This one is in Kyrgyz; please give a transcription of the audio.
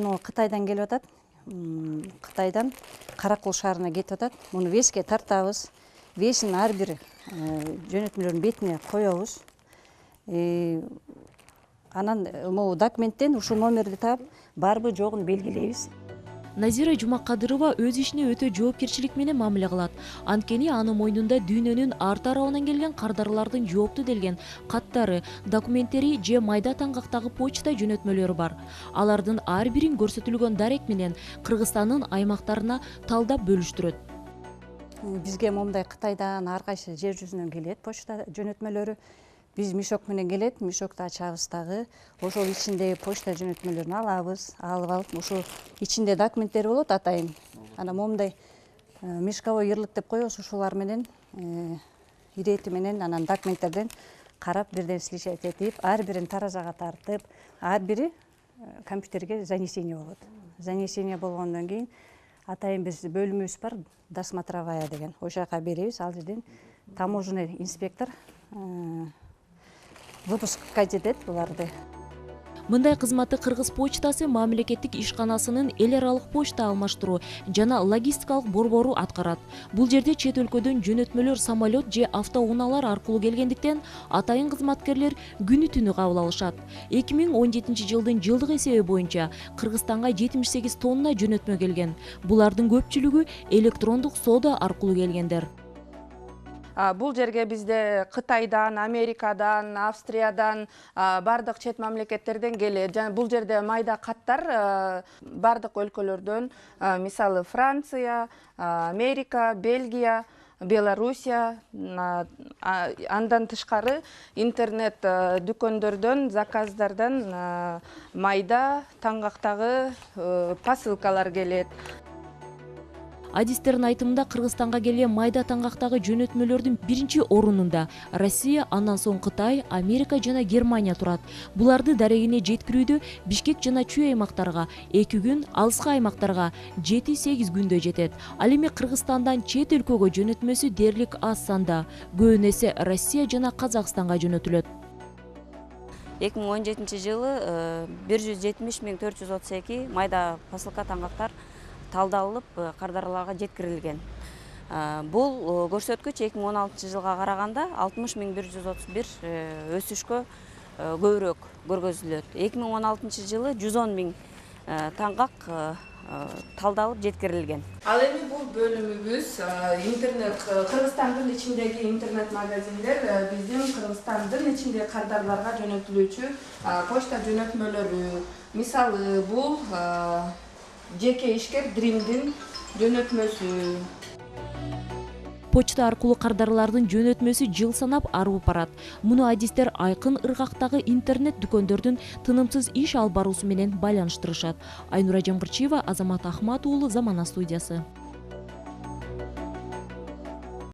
муну Кытайдан келип атат. Кытайдан Каракол шаарына кетип атат. Муну веске тартабыз. Весин ар бир жөнөтмөлөрдүн бетине коебуз. Анан могу документтен ушул номерди таап, барбы жогун белгилейбиз. Назира Жумакадырова өз ишине өтө жоопкерчилик менен мамиле кылат. Анткени анын мойнунда дүйнөнүн ар тарабынан келген кардарлардын жоопту делген каттары, документтери же майда таңгактагы почта жөнөтмөлөрү бар. Алардын ар бирин көрсөтүлгөн дарек менен Кыргызстандын аймактарына талдап бөлүштүрөт. Бизге момундай Кытайдан ар кайсы жер жүзүнөн келет почта жөнөтмөлөрү. Биз мешок менен келет, мешокду ачабыз дагы. Ошол ичинде почта жөнөтмөлөрүн алабыз, алып ошол ичинде документтер болот атайын. Анан момундай мешковой ярлык деп коебуз, ушулар менен ирети менен анан документтерден карап бирден сличать этип, ар бирин таразага тартып, ар бири компьютерге занесение болот. Занесение болгондон кийин атайын биз бөлүмүбүз бар, досмотровая деген. Ошол жака беребиз, ал жерден таможенный инспектор выпускка жетет буларды. Мындай кызматты Кыргыз почтасы мамлекеттик ишканасынын эл аралык почта алмаштыруу жана логистикалык борбору аткарат. Бул жерде чет өлкөдөн жөнөтмөлөр самолет же автоунаалар аркылуу келгендиктен атайын кызматкерлер күнү түнү кабыл алышат. 2017 жылдын жылдык эсеби боюнча Кыргызстанга 78 тонна жөнөтмө келген. Булардын көпчүлүгү электрондук соода аркылуу келгендер. Бул жерге бизде Кытайдан, Америкадан, Австриядан, бардык чет мамлекеттерден келет. Бул жерде майда каттар бардык өлкөлөрдөн, мисалы Франция, Америка, Бельгия, Белоруссия, андан тышкары интернет дүкөндөрдөн, заказдардан майда таңгактагы посылкалар келет. Адистердин айтымында Кыргызстанга келген майда таңгактагы жөнөтмөлөрдүн биринчи орунунда Россия, андан соң Кытай, Америка жана Германия турат. Буларды дарегине жеткирүүдө Бишкек жана Чүй аймактарга 2 күн, алыскы аймактарга 7-8 күндө жетет. Ал эми Кыргызстандан чет өлкөгө жөнөтмөсү дээрлик аз санда. Көбүн эсе Россия жана Казакстанга жөнөтүлөт. 2017 жылы 170.432 майда посылка таңгактар талдалып кардарларга жеткирилген. Бул көрсөткүч 2016 жылга караганда 60.131 өсүшкө көбүрөөк көргөзүлөт. 2016 жылы 110.000 таңгак талдалып жеткирилген. Ал эми бул бөлүмүбүз интернет Кыргызстандын ичиндеги интернет магазиндер биздин Кыргызстандын ичинде кардарларга жөнөтүлүүчү почта жөнөтмөлөрү. Мисалы бул жеке ишкер Дримдин жөнөтмөсү. Почта аркылуу кардарлардын жөнөтмөсү жыл санап арып барат. Муну адистер айкын ыргактагы интернет дүкөндөрдүн тынымсыз иш алып баруусу менен байланыштырышат. Айнура Жамгырчиева, Азамат Ахмат уулу, Замана студиясы.